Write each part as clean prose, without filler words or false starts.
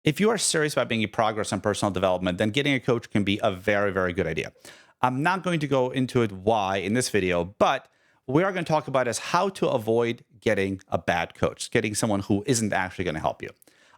If you are serious about making progress on personal development, then getting a coach can be a very, very good idea. I'm not going to go into it why in this video, but we are going to talk about is how to avoid getting a bad coach, getting someone who isn't actually going to help you.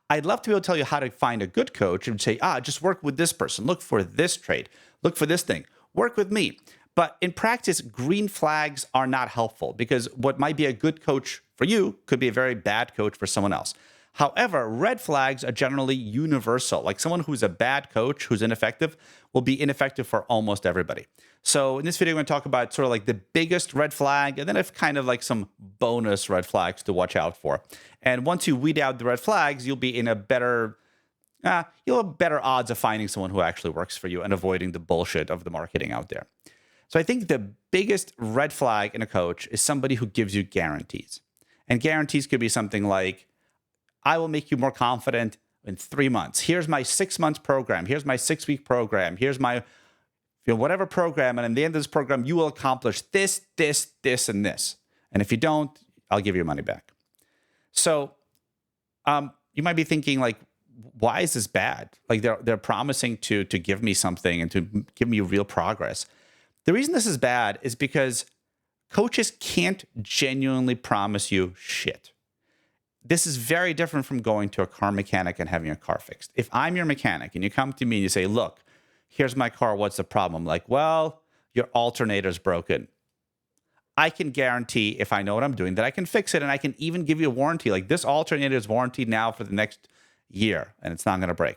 I'd love to be able to tell you how to find a good coach and say, just work with this person, look for this trait, look for this thing, work with me. But in practice, green flags are not helpful because what might be a good coach for you could be a very bad coach for someone else. However, red flags are generally universal. Like someone who's a bad coach, who's ineffective, will be ineffective for almost everybody. So in this video, we're going to talk about sort of like the biggest red flag, and then I've kind of like some bonus red flags to watch out for. And once you weed out the red flags, you'll be in a better, you'll have better odds of finding someone who actually works for you and avoiding the bullshit of the marketing out there. So I think the biggest red flag in a coach is somebody who gives you guarantees. And guarantees could be something like, I will make you more confident in 3 months. Here's my 6 months program. Here's my 6-week program. Here's my whatever program. And at the end of this program, you will accomplish this, this, this, and this. And if you don't, I'll give you your money back. So you might be thinking like, why is this bad? Like they're promising to give me something and to give me real progress. The reason this is bad is because coaches can't genuinely promise you shit. This is very different from going to a car mechanic and having your car fixed. If I'm your mechanic and you come to me and you say, look, here's my car, what's the problem? Like, well, your alternator's broken. I can guarantee, if I know what I'm doing, that I can fix it, and I can even give you a warranty. Like, this alternator is warranted now for the next year, and it's not going to break.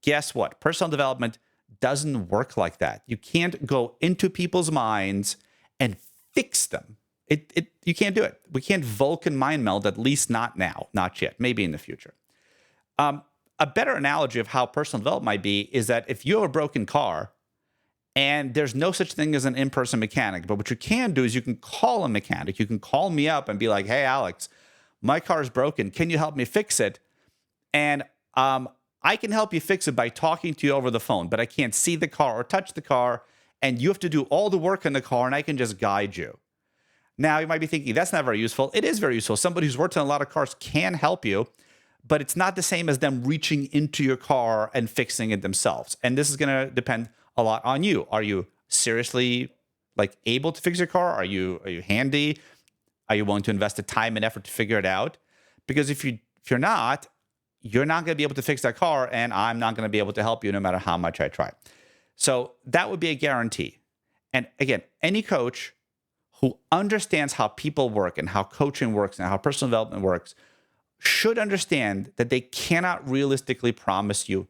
Guess what? Personal development doesn't work like that. You can't go into people's minds and fix them. You can't do it. We can't Vulcan mind meld, at least not now, not yet, maybe in the future. A better analogy of how personal development might be is that if you have a broken car and there's no such thing as an in-person mechanic, but what you can do is you can call a mechanic. You can call me up and be like, hey, Alex, my car is broken. Can you help me fix it? And I can help you fix it by talking to you over the phone, but I can't see the car or touch the car, and you have to do all the work in the car, and I can just guide you. Now, you might be thinking, that's not very useful. It is very useful. Somebody who's worked on a lot of cars can help you, but it's not the same as them reaching into your car and fixing it themselves. And this is going to depend a lot on you. Are you seriously like able to fix your car? Are you handy? Are you willing to invest the time and effort to figure it out? Because if you're not going to be able to fix that car, and I'm not going to be able to help you no matter how much I try. So that would be a guarantee. And again, any coach who understands how people work and how coaching works and how personal development works should understand that they cannot realistically promise you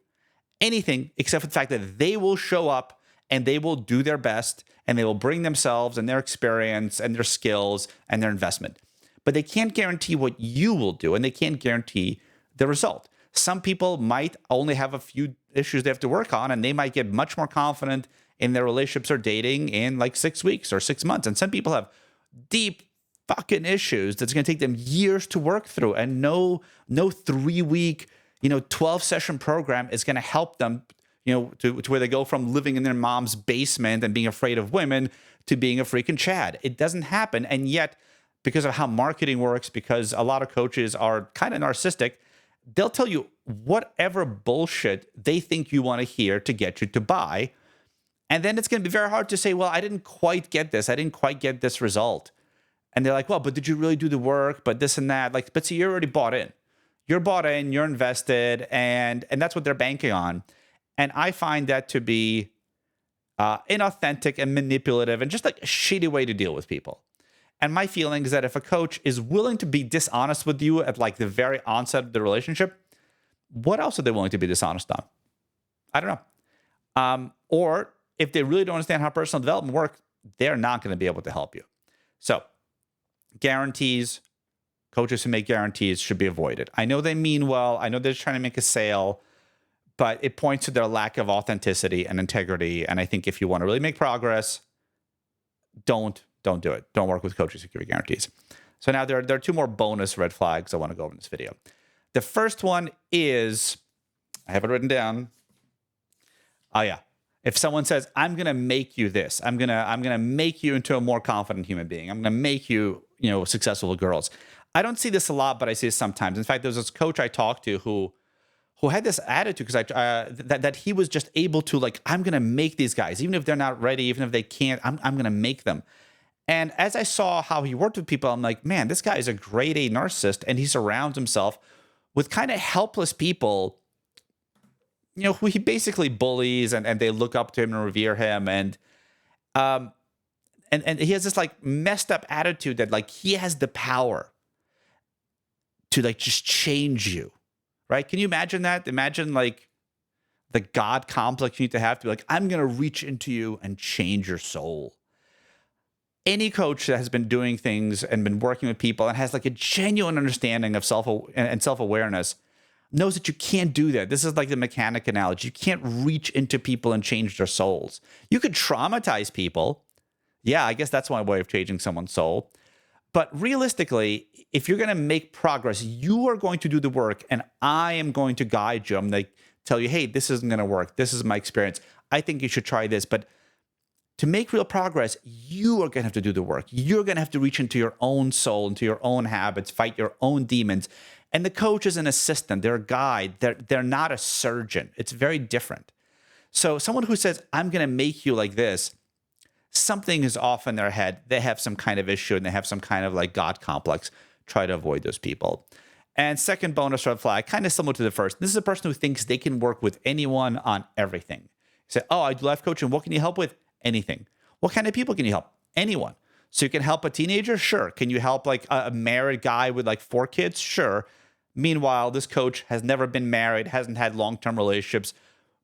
anything except for the fact that they will show up and they will do their best and they will bring themselves and their experience and their skills and their investment. But they can't guarantee what you will do, and they can't guarantee the result. Some people might only have a few issues they have to work on, and they might get much more confident in their relationships or dating in like 6 weeks or 6 months. And some people have deep fucking issues that's going to take them years to work through. And no 3-week, 12-session program is going to help them, to where they go from living in their mom's basement and being afraid of women to being a freaking Chad. It doesn't happen. And yet, because of how marketing works, because a lot of coaches are kind of narcissistic, they'll tell you whatever bullshit they think you want to hear to get you to buy. And then it's going to be very hard to say, well, I didn't quite get this. I didn't quite get this result. And they're like, well, but did you really do the work? But this and that. But see, you're already bought in. You're bought in, you're invested, and that's what they're banking on. And I find that to be inauthentic and manipulative and just like a shitty way to deal with people. And my feeling is that if a coach is willing to be dishonest with you at like the very onset of the relationship, what else are they willing to be dishonest on? I don't know. Or if they really don't understand how personal development works, they're not going to be able to help you. So guarantees, coaches who make guarantees should be avoided. I know they mean well. I know they're trying to make a sale, but it points to their lack of authenticity and integrity. And I think if you want to really make progress, don't do it. Don't work with coaches who give you guarantees. So now there are 2 more bonus red flags I want to go over in this video. The first one is, I have it written down. Oh yeah. If someone says, I'm going to make you this, I'm going to make you into a more confident human being. I'm going to make you, successful with girls. I don't see this a lot, but I see it sometimes. In fact, there's this coach I talked to who who had this attitude because that he was just able to, like, I'm gonna make these guys, even if they're not ready, even if they can't, I'm gonna make them. And as I saw how he worked with people, I'm like, man, this guy is a grade A narcissist, and he surrounds himself with kind of helpless people, who he basically bullies, and they look up to him and revere him, um, and he has this like messed up attitude that like he has the power to like just change you, right? Can you imagine that? Imagine like the God complex you need to have be like, I'm gonna reach into you and change your soul. Any coach that has been doing things and been working with people and has like a genuine understanding of self-awareness knows that you can't do that. This is like the mechanic analogy. You can't reach into people and change their souls. You could traumatize people. Yeah, I guess that's one way of changing someone's soul. But realistically, if you're going to make progress, you are going to do the work, and I am going to guide you. I'm going to tell you, hey, this isn't going to work. This is my experience. I think you should try this. But to make real progress, you are going to have to do the work. You're going to have to reach into your own soul, into your own habits, fight your own demons. And the coach is an assistant. They're a guide. They're not a surgeon. It's very different. So someone who says, I'm going to make you like this, something is off in their head. They have some kind of issue, and they have some kind of like God complex. Try to avoid those people. And second bonus red flag, kind of similar to the first. This is a person who thinks they can work with anyone on everything. You say, oh, I do life coaching. What can you help with? Anything. What kind of people can you help? Anyone. So you can help a teenager? Sure. Can you help like a married guy with like 4 kids? Sure. Meanwhile, this coach has never been married, hasn't had long-term relationships,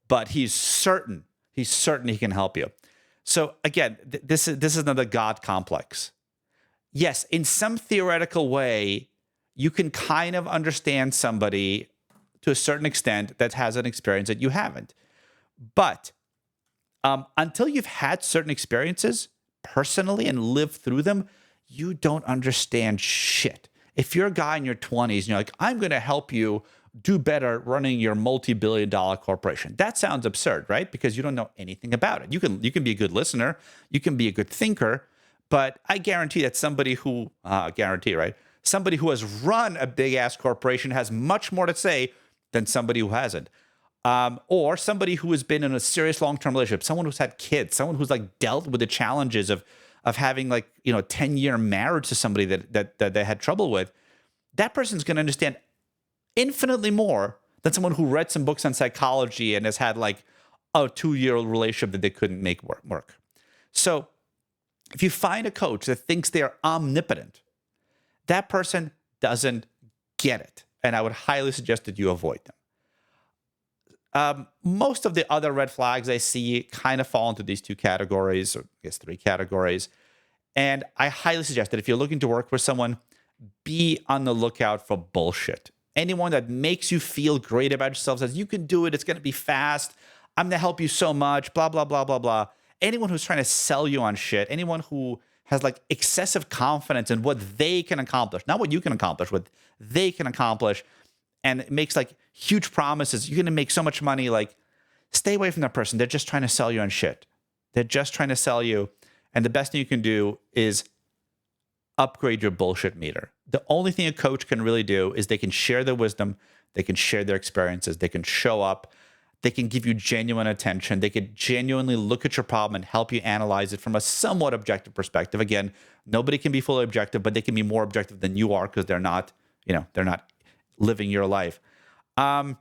but he's certain he can help you. So again, this is another God complex. Yes, in some theoretical way, you can kind of understand somebody to a certain extent that has an experience that you haven't. But until you've had certain experiences personally and lived through them, you don't understand shit. If you're a guy in your 20s and you're like, I'm going to help you do better running your multi-billion-dollar corporation, that sounds absurd, right? Because you don't know anything about it. You can be a good listener, you can be a good thinker, but I guarantee that somebody who, right? Somebody who has run a big-ass corporation has much more to say than somebody who hasn't. Or somebody who has been in a serious long-term relationship, someone who's had kids, someone who's like dealt with the challenges of having like, 10-year marriage to somebody that they had trouble with. That person's going to understand infinitely more than someone who read some books on psychology and has had like a 2-year-old relationship that they couldn't make work. So if you find a coach that thinks they're omnipotent, that person doesn't get it. And I would highly suggest that you avoid them. Most of the other red flags I see kind of fall into these 2 categories, or I guess 3 categories. And I highly suggest that if you're looking to work with someone, be on the lookout for bullshit. Anyone that makes you feel great about yourself, says you can do it, it's going to be fast, I'm going to help you so much, blah, blah, blah, blah, blah. Anyone who's trying to sell you on shit, anyone who has like excessive confidence in what they can accomplish, not what you can accomplish, what they can accomplish, and it makes like huge promises. You're going to make so much money. Like, stay away from that person. They're just trying to sell you on shit. They're just trying to sell you. And the best thing you can do is upgrade your bullshit meter. The only thing a coach can really do is they can share their wisdom. They can share their experiences. They can show up. They can give you genuine attention. They could genuinely look at your problem and help you analyze it from a somewhat objective perspective. Again, nobody can be fully objective, but they can be more objective than you are because they're not living your life. And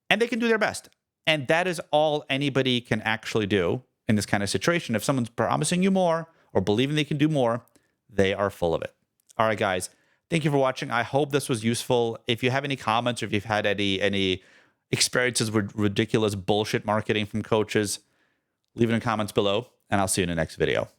they can do their best. And that is all anybody can actually do in this kind of situation. If someone's promising you more or believing they can do more, they are full of it. All right, guys. Thank you for watching. I hope this was useful. If you have any comments or if you've had any experiences with ridiculous bullshit marketing from coaches, leave it in the comments below, and I'll see you in the next video.